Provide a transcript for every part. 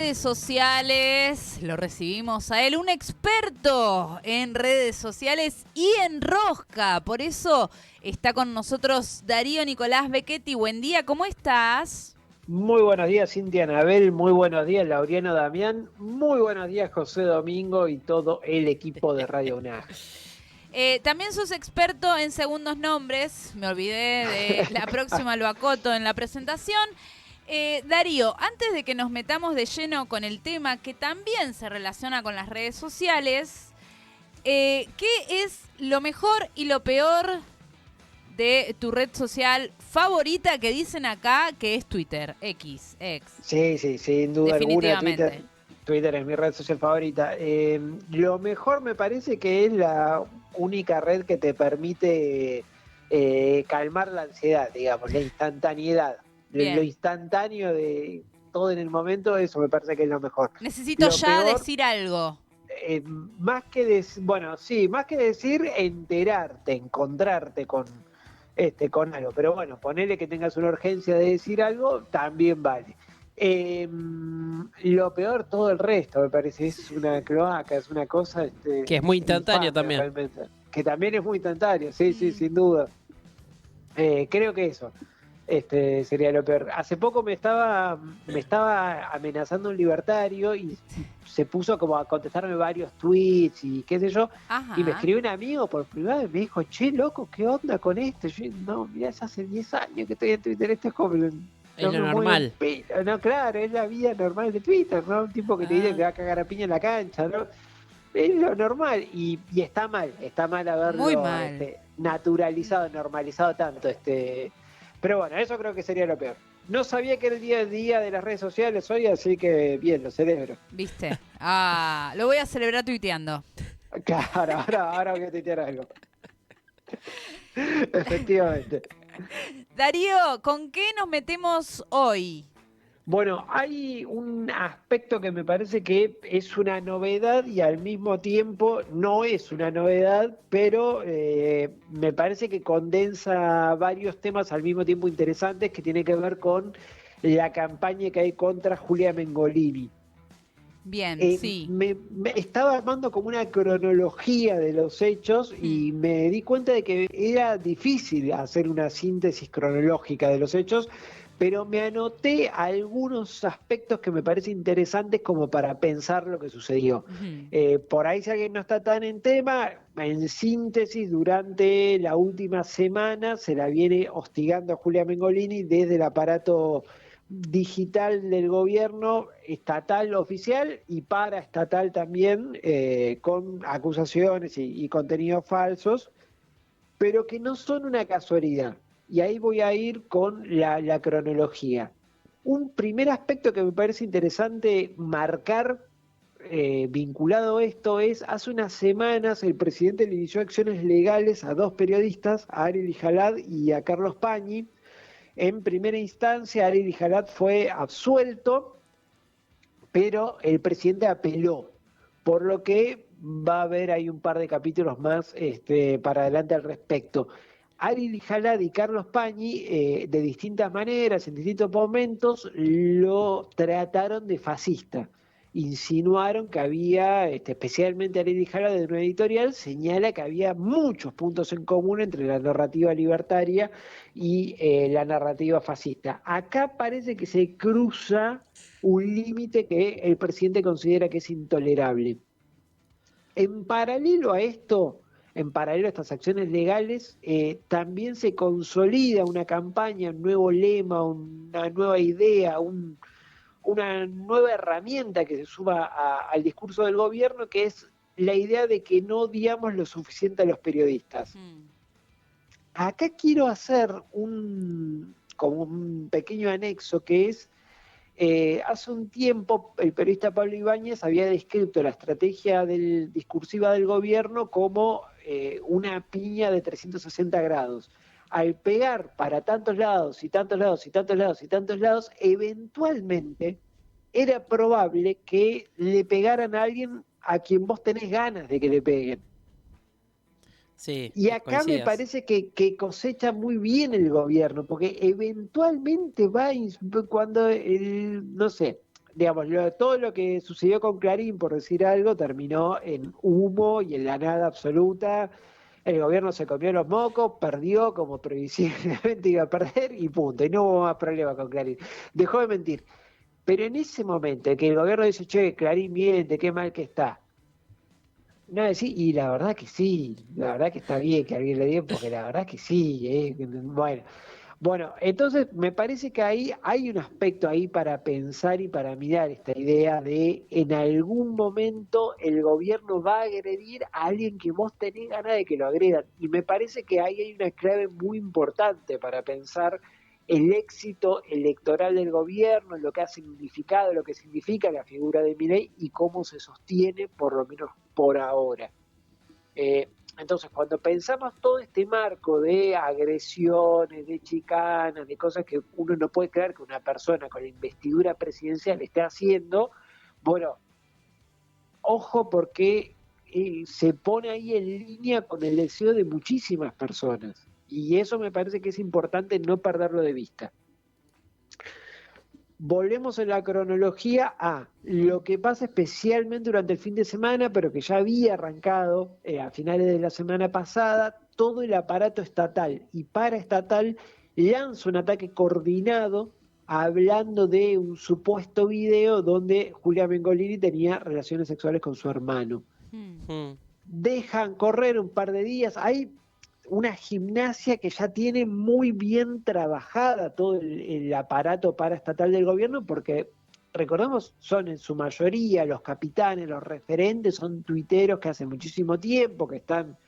Redes sociales, lo recibimos a él, un experto en redes sociales y en rosca. Por eso está con nosotros Darío Nicolás Becchetti. Buen día, ¿cómo estás? Muy buenos días, Cintia Anabel, muy buenos días, Laureano Damián, muy buenos días, José Domingo y todo el equipo de Radio UNAG. También sos experto en segundos nombres, me olvidé de la próxima, lo acoto en la presentación. Darío, antes de que nos metamos de lleno con el tema que también se relaciona con las redes sociales, ¿qué es lo mejor y lo peor de tu red social favorita que dicen acá que es Twitter, X? Sí, sin duda alguna, Definitivamente. Twitter es mi red social favorita. Lo mejor me parece que es la única red que te permite calmar la ansiedad, digamos, la instantaneidad, lo Bien. instantáneo de todo en el momento, eso me parece que es lo mejor. Necesito Lo ya peor, decir algo. más que decir, enterarte, encontrarte con algo. Pero bueno, ponele que tengas una urgencia de decir algo, también vale. Lo peor, todo el resto, me parece, es una cloaca, es una cosa Que es muy instantáneo infame también. realmente. Que también es muy instantáneo, sí, sin duda. Creo que eso sería lo peor. Hace poco me estaba amenazando un libertario y se puso como a contestarme varios tweets y qué sé yo, y me Ajá. escribió un amigo por privado y me dijo, che, loco, ¿qué onda con esto? Yo, no, mirá, es hace 10 años que estoy en Twitter, esto es como, Es no lo me mueve un normal. pelo, no, claro, es la vida normal de Twitter, ¿no? Un tipo que te dice que Ah, te va a cagar a piña en la cancha, ¿no? Es lo normal y está mal Muy haberlo mal. naturalizado, normalizado tanto. Pero bueno, eso creo que sería lo peor. No sabía que era el día a día de las redes sociales hoy, así que bien, lo celebro. ¿Viste? Ah, lo voy a celebrar tuiteando. Claro, ahora voy a tuitear algo. Efectivamente. Darío, ¿con qué nos metemos hoy? Bueno, hay un aspecto que me parece que es una novedad y al mismo tiempo no es una novedad, pero me parece que condensa varios temas al mismo tiempo interesantes que tiene que ver con la campaña que hay contra Julia Mengolini. Bien, sí. Me estaba armando como una cronología de los hechos Hmm. y me di cuenta de que era difícil hacer una síntesis cronológica de los hechos, pero me anoté algunos aspectos que me parecen interesantes como para pensar lo que sucedió. Ujú. Por ahí si alguien no está tan en tema, en síntesis, durante la última semana se la viene hostigando a Julia Mengolini desde el aparato digital del gobierno estatal oficial y paraestatal también, con acusaciones y contenidos falsos, pero que no son una casualidad. Y ahí voy a ir con la cronología. Un primer aspecto que me parece interesante marcar, vinculado a esto, es hace unas semanas el presidente le inició acciones legales a dos periodistas, a Ariel Jalad y a Carlos Pañi. En primera instancia, Ariel Jalad fue absuelto, pero el presidente apeló, por lo que va a haber ahí un par de capítulos más para adelante al respecto. Ariel Jalad y Carlos Pañi, de distintas maneras, en distintos momentos, lo trataron de fascista. Insinuaron que había, especialmente Ariel Jalad en una editorial, señala que había muchos puntos en común entre la narrativa libertaria y la narrativa fascista. Acá parece que se cruza un límite que el presidente considera que es intolerable. En paralelo a esto, en paralelo a estas acciones legales, también se consolida una campaña, un nuevo lema, una nueva idea, una nueva herramienta que se suma al discurso del gobierno, que es la idea de que no odiamos lo suficiente a los periodistas. Hmm. Acá quiero hacer como un pequeño anexo que es, hace un tiempo el periodista Pablo Ibáñez había descrito la estrategia discursiva del gobierno como una piña de 360 grados. Al pegar para tantos lados y tantos lados y tantos lados y tantos lados, eventualmente era probable que le pegaran a alguien a quien vos tenés ganas de que le peguen. sí, Y acá me coincidas. parece que cosecha muy bien el gobierno, porque eventualmente cuando no sé, digamos, todo lo que sucedió con Clarín, por decir algo, terminó en humo y en la nada absoluta. El gobierno se comió los mocos, perdió como previsiblemente iba a perder y punto. Y no hubo más problema con Clarín. Dejó de mentir. Pero en ese momento en que el gobierno dice, che, Clarín miente, qué mal que está. No, sí, y la verdad que sí, la verdad que está bien que alguien le diga, porque la verdad que sí, bueno, entonces me parece que ahí hay un aspecto ahí para pensar y para mirar esta idea de en algún momento el gobierno va a agredir a alguien que vos tenés ganas de que lo agredan. Y me parece que ahí hay una clave muy importante para pensar el éxito electoral del gobierno, lo que ha significado, lo que significa la figura de Milei y cómo se sostiene, por lo menos por ahora. Entonces, cuando pensamos todo este marco de agresiones, de chicanas, de cosas que uno no puede creer que una persona con la investidura presidencial esté haciendo, bueno, ojo porque se pone ahí en línea con el deseo de muchísimas personas. Y eso me parece que es importante no perderlo de vista. Volvemos en la cronología a lo que pasa especialmente durante el fin de semana, pero que ya había arrancado a finales de la semana pasada, todo el aparato estatal y paraestatal lanza un ataque coordinado hablando de un supuesto video donde Julia Mengolini tenía relaciones sexuales con su hermano. Dejan correr un par de días, hay una gimnasia que ya tiene muy bien trabajada todo el aparato paraestatal del gobierno, porque recordemos, son en su mayoría los capitanes, los referentes, son tuiteros que hace muchísimo tiempo que están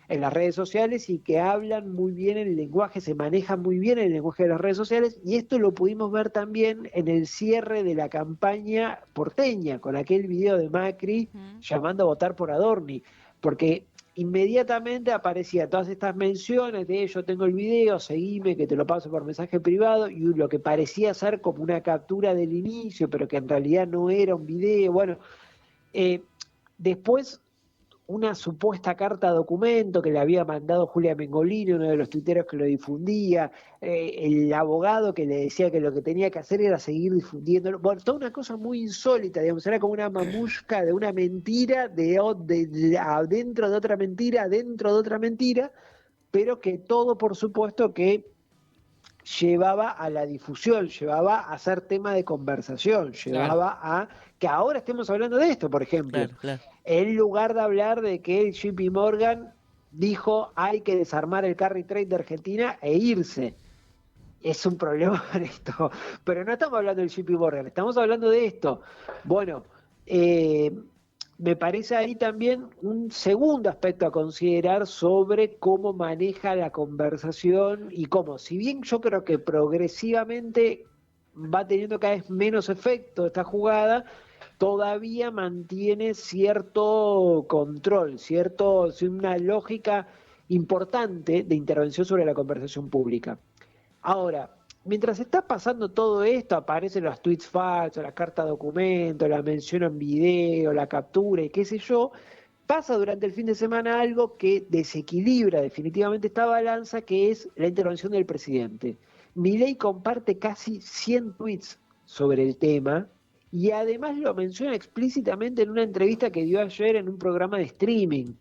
en las redes sociales y que hablan muy bien el lenguaje, se manejan muy bien el lenguaje de las redes sociales, y esto lo pudimos ver también en el cierre de la campaña porteña, con aquel video de Macri llamando a votar por Adorni, porque inmediatamente aparecían todas estas menciones de yo tengo el video, seguime que te lo paso por mensaje privado, y lo que parecía ser como una captura del inicio, pero que en realidad no era un video. Bueno, después una supuesta carta documento que le había mandado Julia Mengolini, uno de los tuiteros que lo difundía, el abogado que le decía que lo que tenía que hacer era seguir difundiéndolo. Bueno, toda una cosa muy insólita, digamos, era como una mamushka de una mentira, dentro de otra mentira, dentro de otra mentira, pero que todo, por supuesto, que llevaba a la difusión, llevaba a ser tema de conversación, llevaba a que ahora estemos hablando de esto, por ejemplo. Claro. En lugar de hablar de que JP Morgan dijo hay que desarmar el carry trade de Argentina e irse. Es un problema con esto. Pero no estamos hablando del JP Morgan, estamos hablando de esto. Bueno, me parece ahí también un segundo aspecto a considerar sobre cómo maneja la conversación y cómo, si bien yo creo que progresivamente va teniendo cada vez menos efecto esta jugada, todavía mantiene cierto control, una lógica importante de intervención sobre la conversación pública. Ahora, mientras está pasando todo esto, aparecen los tweets falsos, la carta documento, la mención en video, la captura y qué sé yo, pasa durante el fin de semana algo que desequilibra definitivamente esta balanza, que es la intervención del presidente. Milei comparte casi 100 tweets sobre el tema y además lo menciona explícitamente en una entrevista que dio ayer en un programa de streaming.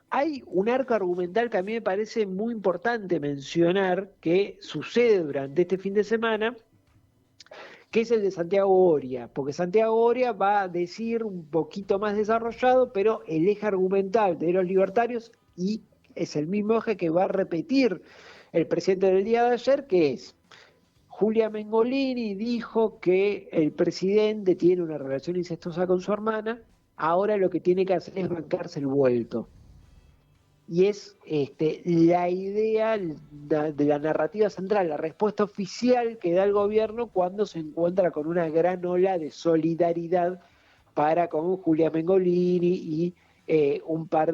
Hay un arco argumental que a mí me parece muy importante mencionar que sucede durante este fin de semana, que es el de Santiago Oria, porque Santiago Oria va a decir un poquito más desarrollado, pero el eje argumental de los libertarios, y es el mismo eje que va a repetir el presidente del día de ayer, que es: Julia Mengolini dijo que el presidente tiene una relación incestuosa con su hermana, ahora lo que tiene que hacer es bancarse el vuelto. Y es la idea de la narrativa central, la respuesta oficial que da el gobierno cuando se encuentra con una gran ola de solidaridad para con Julia Mengolini y un par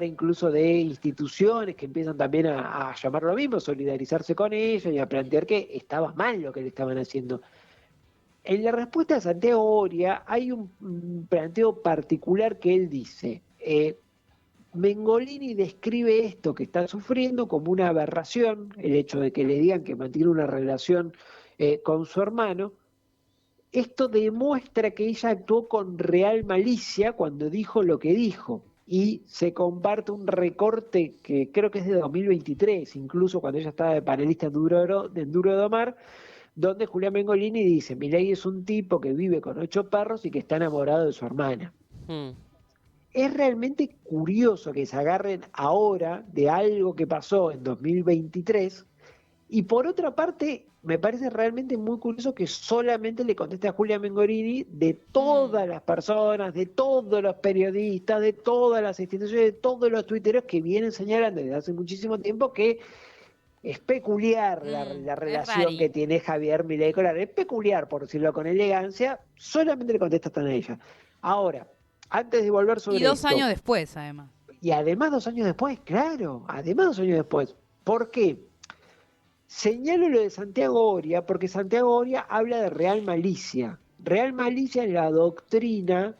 incluso de instituciones que empiezan también a llamar lo mismo, solidarizarse con ella y a plantear que estaba mal lo que le estaban haciendo. En la respuesta de Santiago Oria hay un planteo particular que él dice: Mengolini describe esto que está sufriendo como una aberración, el hecho de que le digan que mantiene una relación con su hermano. Esto demuestra que ella actuó con real malicia cuando dijo lo que dijo. Y se comparte un recorte que creo que es de 2023, incluso cuando ella estaba de panelista en Duro de Omar, donde Julián Mengolini dice: Milei es un tipo que vive con 8 perros y que está enamorado de su hermana. Es realmente curioso que se agarren ahora de algo que pasó en 2023, y por otra parte me parece realmente muy curioso que solamente le conteste a Julia Mengolini de todas las personas, de todos los periodistas, de todas las instituciones, de todos los tuiteros que vienen señalando desde hace muchísimo tiempo que es peculiar la relación que tiene Javier Milei con la... Es peculiar, por decirlo con elegancia, solamente le contestan a ella. Ahora, antes de volver sobre esto. Y 2 esto, años después, además. y además 2 años después, claro, además 2 años después. ¿Por qué? Señalo lo de Santiago Oria, porque Santiago Oria habla de real malicia. Real malicia es la doctrina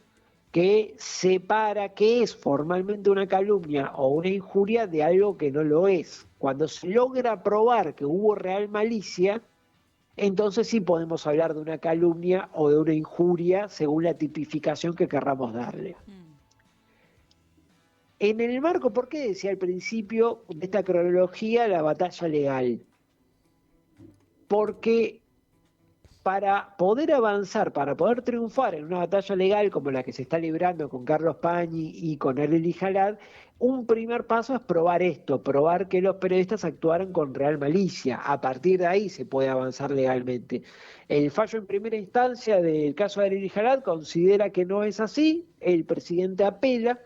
que separa qué es formalmente una calumnia o una injuria de algo que no lo es. Cuando se logra probar que hubo real malicia, entonces sí podemos hablar de una calumnia o de una injuria según la tipificación que querramos darle. En el marco, ¿por qué decía al principio de esta cronología la batalla legal? Porque para poder avanzar, para poder triunfar en una batalla legal como la que se está librando con Carlos Pañi y con Arely Jalad, un primer paso es probar esto, probar que los periodistas actuaron con real malicia. A partir de ahí se puede avanzar legalmente. El fallo en primera instancia del caso de Arely Jalad considera que no es así, el presidente apela.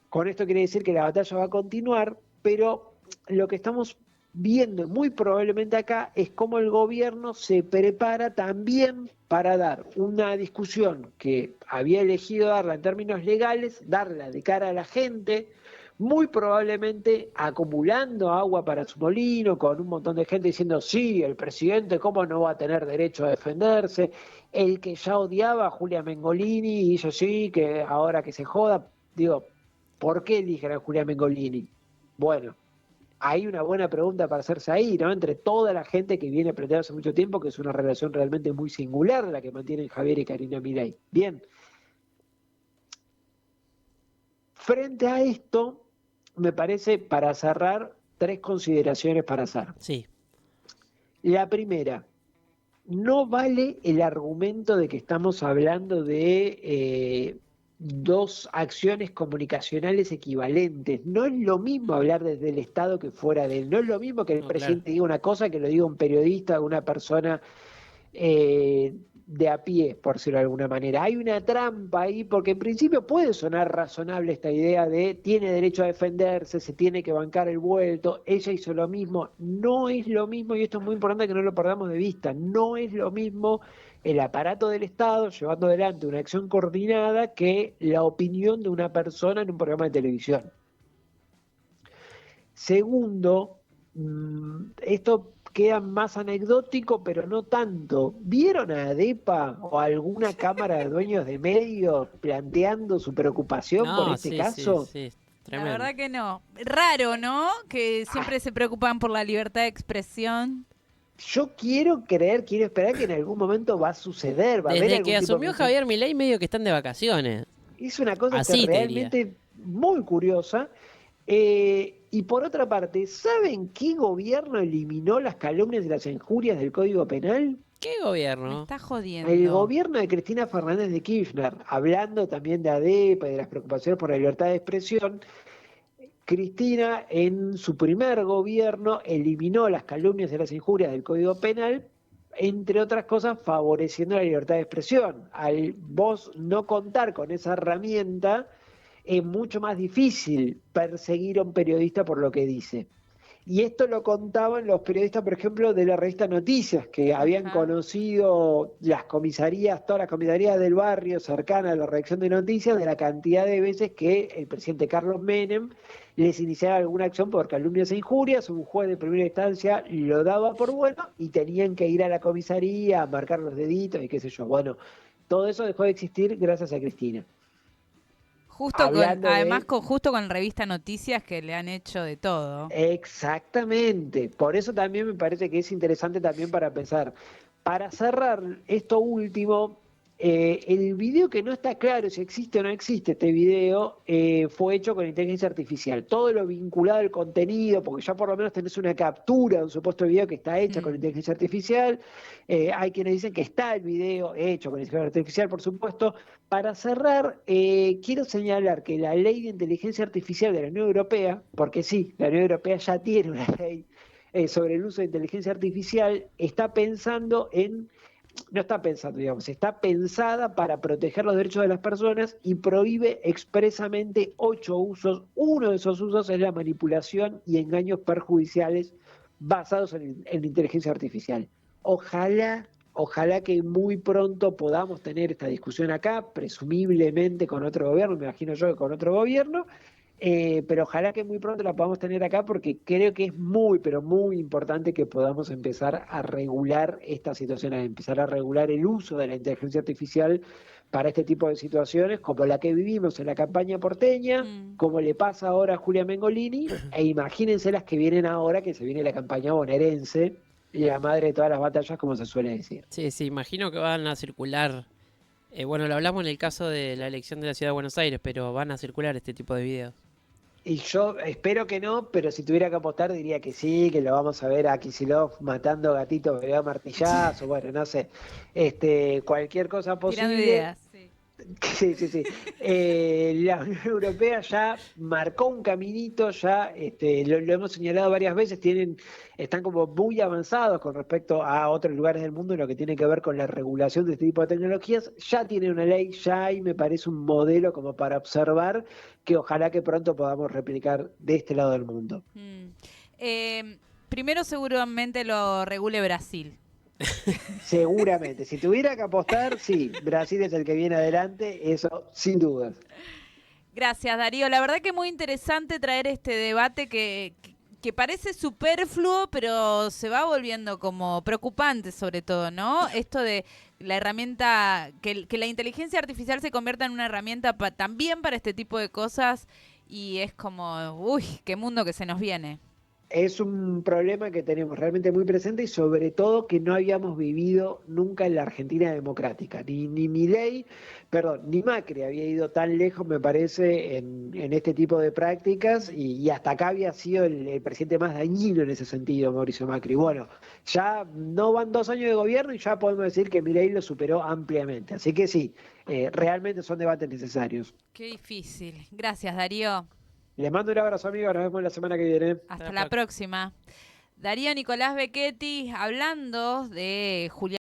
Con esto quiere decir que la batalla va a continuar, pero lo que estamos viendo muy probablemente acá es cómo el gobierno se prepara también para dar una discusión que había elegido darla en términos legales, darla de cara a la gente, muy probablemente acumulando agua para su molino, con un montón de gente diciendo: sí, el presidente cómo no va a tener derecho a defenderse, el que ya odiaba a Julia Mengolini y hizo sí, que ahora que se joda. Digo, ¿por qué eligen a Julia Mengolini? Bueno, hay una buena pregunta para hacerse ahí, ¿no? Entre toda la gente que viene aprendiendo hace mucho tiempo, que es una relación realmente muy singular la que mantienen Javier y Karina Milei. Bien. Frente a esto, me parece, para cerrar, 3 consideraciones para hacer. Sí. La primera, no vale el argumento de que estamos hablando de 2 acciones comunicacionales equivalentes. No es lo mismo hablar desde el Estado que fuera de él. No es lo mismo que el presidente diga una cosa que lo diga un periodista o una persona de a pie, por decirlo de alguna manera. Hay una trampa ahí, porque en principio puede sonar razonable esta idea de tiene derecho a defenderse, se tiene que bancar el vuelto, ella hizo lo mismo. No es lo mismo, y esto es muy importante que no lo perdamos de vista, no es lo mismo el aparato del Estado llevando adelante una acción coordinada que la opinión de una persona en un programa de televisión. Segundo, esto queda más anecdótico, pero no tanto. ¿Vieron a ADEPA o a alguna cámara de dueños de medios planteando su preocupación por este caso? Sí, la verdad que no. Raro, ¿no? Que siempre se preocupan por la libertad de expresión. Yo quiero esperar que en algún momento va a suceder. Va a haber Desde algún que tipo asumió de... Javier Milei medio que están de vacaciones. Es una cosa Así que te realmente muy curiosa. Y por otra parte, ¿saben qué gobierno eliminó las calumnias y las injurias del Código Penal? ¿Qué Me gobierno? está jodiendo. El gobierno de Cristina Fernández de Kirchner, hablando también de ADEPA y de las preocupaciones por la libertad de expresión. Cristina, en su primer gobierno, eliminó las calumnias y las injurias del Código Penal, entre otras cosas, favoreciendo la libertad de expresión. Al vos no contar con esa herramienta, es mucho más difícil perseguir a un periodista por lo que dice. Y esto lo contaban los periodistas, por ejemplo, de la revista Noticias, que habían conocido las comisarías, todas las comisarías del barrio cercanas a la redacción de Noticias, de la cantidad de veces que el presidente Carlos Menem les iniciaba alguna acción por calumnias e injurias. Un juez de primera instancia lo daba por bueno y tenían que ir a la comisaría a marcar los deditos y qué sé yo. Bueno, todo eso dejó de existir gracias a Cristina. hablando justo con Revista Noticias que le han hecho de todo. exactamente. Por eso también me parece que es interesante también para pensar. Para cerrar esto último, el video que no está claro si existe o no existe este video, fue hecho con inteligencia artificial. Todo lo vinculado al contenido, porque ya por lo menos tenés una captura de un supuesto video que está hecha con inteligencia artificial. Hay quienes dicen que está el video hecho con inteligencia artificial, por supuesto. Para cerrar, quiero señalar que la ley de inteligencia artificial de la Unión Europea, porque sí, la Unión Europea ya tiene una ley sobre el uso de inteligencia artificial, no está pensando, digamos, está pensada para proteger los derechos de las personas y prohíbe expresamente 8 usos. Uno de esos usos es la manipulación y engaños perjudiciales basados en inteligencia artificial. Ojalá que muy pronto podamos tener esta discusión acá, presumiblemente con otro gobierno, me imagino yo que con otro gobierno, pero ojalá que muy pronto la podamos tener acá porque creo que es muy, pero muy importante que podamos empezar a regular esta situación, a empezar a regular el uso de la inteligencia artificial para este tipo de situaciones, como la que vivimos en la campaña porteña, como le pasa ahora a Julia Mengolini, e imagínense las que vienen ahora, que se viene la campaña bonaerense, y la madre de todas las batallas, como se suele decir. Sí, sí, imagino que van a circular. Bueno, lo hablamos en el caso de la elección de la Ciudad de Buenos Aires, pero van a circular este tipo de videos. Y yo espero que no, pero si tuviera que apostar diría que sí, que lo vamos a ver a Kicillof matando gatitos de martillazo, bueno, no sé, cualquier cosa Tirando posible. ideas, sí. Sí, sí, sí. La Unión Europea ya marcó un caminito, ya lo hemos señalado varias veces, están como muy avanzados con respecto a otros lugares del mundo en lo que tiene que ver con la regulación de este tipo de tecnologías. Ya tienen una ley, ya hay, me parece, un modelo como para observar que ojalá que pronto podamos replicar de este lado del mundo. Primero seguramente lo regule Brasil. Seguramente, si tuviera que apostar, sí, Brasil es el que viene adelante, eso sin dudas. Gracias, Darío. La verdad que muy interesante traer este debate que parece superfluo, pero se va volviendo como preocupante sobre todo, ¿no? Esto de la herramienta, que la inteligencia artificial se convierta en una herramienta también para este tipo de cosas y es como, uy, qué mundo que se nos viene. Es un problema que tenemos realmente muy presente y sobre todo que no habíamos vivido nunca en la Argentina democrática. Ni Milei, perdón, ni Macri había ido tan lejos, me parece, en este tipo de prácticas y hasta acá había sido el presidente más dañino en ese sentido, Mauricio Macri. Bueno, ya no van 2 años de gobierno y ya podemos decir que Milei lo superó ampliamente. Así que sí, realmente son debates necesarios. Qué difícil. Gracias, Darío. Les mando un abrazo, amigos. Nos vemos la semana que viene. Hasta la próxima. Darío Nicolás Becchetti hablando de Julián.